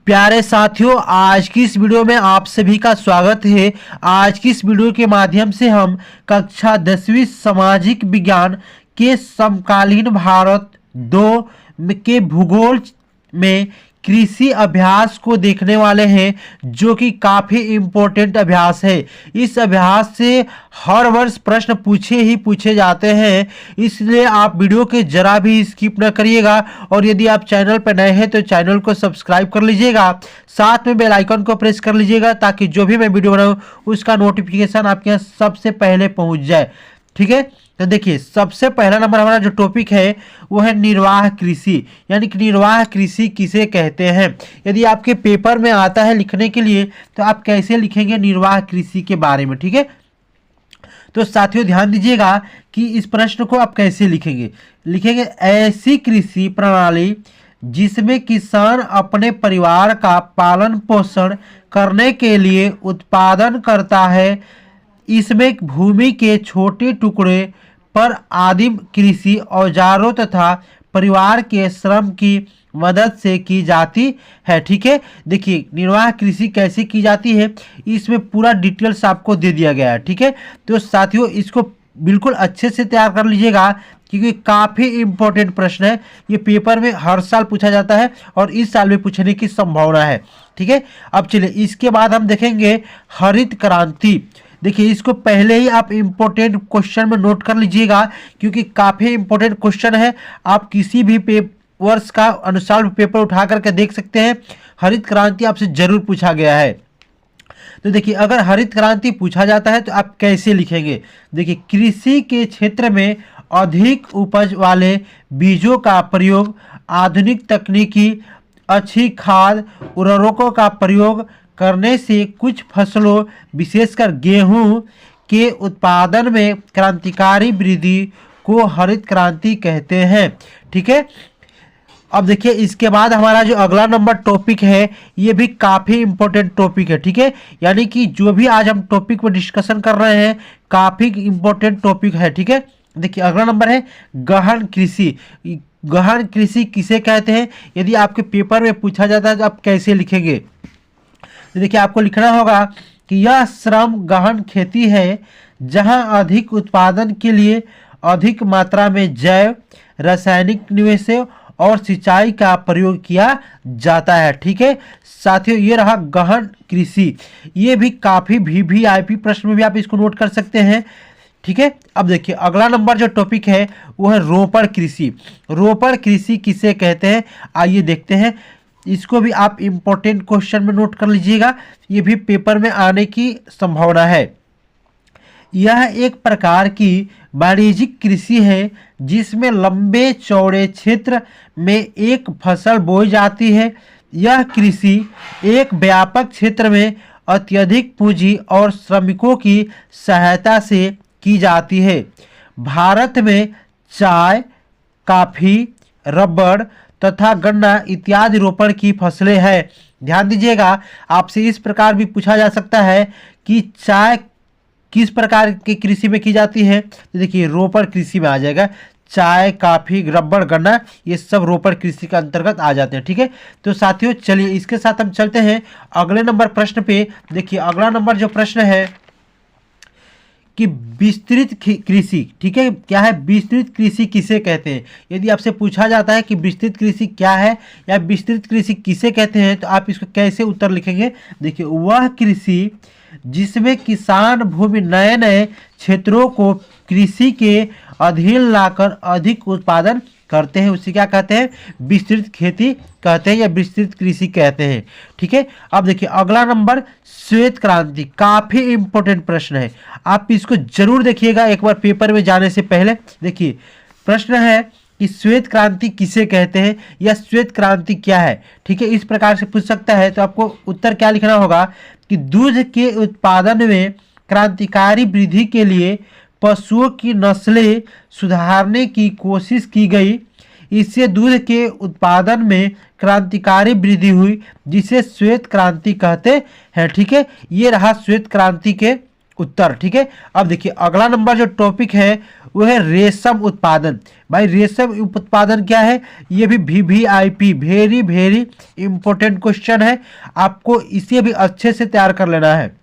प्यारे साथियों, आज की इस वीडियो में आप सभी का स्वागत है। आज की इस वीडियो के माध्यम से हम कक्षा 10वीं सामाजिक विज्ञान के समकालीन भारत 2 के भूगोल में कृषि अभ्यास को देखने वाले हैं, जो कि काफ़ी इम्पोर्टेंट अभ्यास है। इस अभ्यास से हर वर्ष प्रश्न पूछे जाते हैं, इसलिए आप वीडियो के जरा भी स्किप न करिएगा। और यदि आप चैनल पर नए हैं तो चैनल को सब्सक्राइब कर लीजिएगा, साथ में बेल आइकन को प्रेस कर लीजिएगा, ताकि जो भी मैं वीडियो बनाऊँ उसका नोटिफिकेशन आपके यहाँ सबसे पहले पहुँच जाए। ठीक है, तो देखिए, सबसे पहला नंबर हमारा जो टॉपिक है वो है निर्वाह कृषि, यानी कि निर्वाह कृषि किसे कहते हैं। यदि आपके पेपर में आता है लिखने के लिए तो आप कैसे लिखेंगे निर्वाह कृषि के बारे में। ठीक है, तो साथियों ध्यान दीजिएगा कि इस प्रश्न को आप कैसे लिखेंगे ऐसी कृषि प्रणाली जिसमें किसान अपने परिवार का पालन पोषण करने के लिए उत्पादन करता है। इसमें भूमि के छोटे टुकड़े पर आदिम कृषि औजारों तथा परिवार के श्रम की मदद से की जाती है। ठीक है, देखिए निर्वाह कृषि कैसे की जाती है, इसमें पूरा डिटेल्स आपको दे दिया गया है। ठीक है, तो साथियों इसको बिल्कुल अच्छे से तैयार कर लीजिएगा, क्योंकि काफ़ी इम्पोर्टेंट प्रश्न है। ये पेपर में हर साल पूछा जाता है और इस साल भी पूछने की संभावना है। ठीक है, अब चलिए इसके बाद हम देखेंगे हरित क्रांति। देखिए, इसको पहले ही आप इम्पोर्टेंट क्वेश्चन में नोट कर लीजिएगा, क्योंकि काफ़ी इम्पोर्टेंट क्वेश्चन है। आप किसी भी वर्ष का अनुसार पेपर उठा करके देख सकते हैं, हरित क्रांति आपसे जरूर पूछा गया है। तो देखिए, अगर हरित क्रांति पूछा जाता है तो आप कैसे लिखेंगे। देखिए, कृषि के क्षेत्र में अधिक उपज वाले बीजों का प्रयोग, आधुनिक तकनीकी, अच्छी खाद उर्वरकों का प्रयोग करने से कुछ फसलों विशेषकर गेहूं के उत्पादन में क्रांतिकारी वृद्धि को हरित क्रांति कहते हैं। ठीक है, अब देखिए इसके बाद हमारा जो अगला नंबर टॉपिक है ये भी काफ़ी इंपॉर्टेंट टॉपिक है। ठीक है, यानी कि जो भी आज हम टॉपिक पर डिस्कशन कर रहे हैं काफ़ी इंपॉर्टेंट टॉपिक है। ठीक है, देखिए अगला नंबर है गहन कृषि। गहन कृषि किसे कहते हैं, यदि आपके पेपर में पूछा जाता है तो आप कैसे लिखेंगे। तो देखिए, आपको लिखना होगा कि यह श्रम गहन खेती है जहां अधिक उत्पादन के लिए अधिक मात्रा में जैव रासायनिक निवेशों और सिंचाई का प्रयोग किया जाता है। ठीक है साथियों, ये रहा गहन कृषि। ये भी काफ़ी वीवीआईपी प्रश्न में भी आप इसको नोट कर सकते हैं। ठीक है, अब देखिए अगला नंबर जो टॉपिक है वो है रोपण कृषि। रोपण कृषि किसे कहते हैं, आइए देखते हैं। इसको भी आप इम्पोर्टेंट क्वेश्चन में नोट कर लीजिएगा, ये भी पेपर में आने की संभावना है। यह एक प्रकार की वाणिज्यिक कृषि है जिसमें लंबे चौड़े क्षेत्र में एक फसल बोई जाती है। यह कृषि एक व्यापक क्षेत्र में अत्यधिक पूंजी और श्रमिकों की सहायता से की जाती है। भारत में चाय, कॉफी, रबड़ तथा गन्ना इत्यादि रोपण की फसलें हैं। ध्यान दीजिएगा, आपसे इस प्रकार भी पूछा जा सकता है कि चाय किस प्रकार की कृषि में की जाती है। तो देखिए रोपण कृषि में आ जाएगा। चाय, कॉफी, रबड़, गन्ना ये सब रोपण कृषि के अंतर्गत आ जाते हैं। ठीक है, तो साथियों चलिए इसके साथ हम चलते हैं अगले नंबर प्रश्न पे। देखिए अगला नंबर जो प्रश्न है कि विस्तृत कृषि। ठीक है, क्या है विस्तृत कृषि किसे कहते हैं। यदि आपसे पूछा जाता है कि विस्तृत कृषि क्या है या विस्तृत कृषि किसे कहते हैं, तो आप इसको कैसे उत्तर लिखेंगे। देखिए, वह कृषि जिसमें किसान भूमि नए नए क्षेत्रों को कृषि के अधीन लाकर अधिक उत्पादन करते हैं, उसे क्या कहते हैं, विस्तृत खेती कहते हैं या विस्तृत कृषि कहते हैं। ठीक है, अब देखिए अगला नंबर श्वेत क्रांति। काफ़ी इंपॉर्टेंट प्रश्न है, आप इसको जरूर देखिएगा एक बार पेपर में जाने से पहले। देखिए प्रश्न है कि श्वेत क्रांति किसे कहते हैं या श्वेत क्रांति क्या है। ठीक है, इस प्रकार से पूछ सकता है, तो आपको उत्तर क्या लिखना होगा कि दूध के उत्पादन में क्रांतिकारी वृद्धि के लिए पशुओं की नस्लें सुधारने की कोशिश की गई। इससे दूध के उत्पादन में क्रांतिकारी वृद्धि हुई, जिसे श्वेत क्रांति कहते हैं। ठीक है, ये रहा श्वेत क्रांति के उत्तर। ठीक है, अब देखिए अगला नंबर जो टॉपिक है वो है रेशम उत्पादन। भाई रेशम उत्पादन क्या है, ये भी VVIP very very important question है, आपको इसे भी अच्छे से तैयार कर लेना है।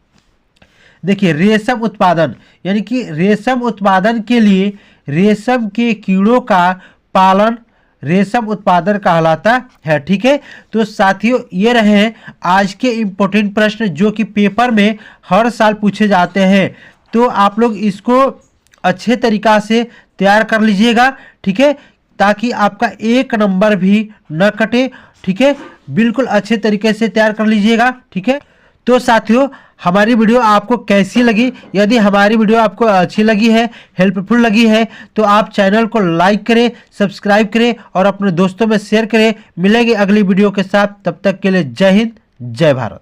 देखिए रेशम उत्पादन यानी कि रेशम उत्पादन के लिए रेशम के कीड़ों का पालन रेशम उत्पादन कहलाता है। ठीक है, तो साथियों ये रहे आज के इम्पोर्टेंट प्रश्न जो कि पेपर में हर साल पूछे जाते हैं, तो आप लोग इसको अच्छे तरीका से तैयार कर लीजिएगा। ठीक है, ताकि आपका एक नंबर भी न कटे। ठीक है, बिल्कुल अच्छे तरीके से तैयार कर लीजिएगा। ठीक है, तो साथियों हमारी वीडियो आपको कैसी लगी, यदि हमारी वीडियो आपको अच्छी लगी है, हेल्पफुल लगी है, तो आप चैनल को लाइक करें, सब्सक्राइब करें और अपने दोस्तों में शेयर करें। मिलेंगे अगली वीडियो के साथ, तब तक के लिए जय हिंद जय भारत।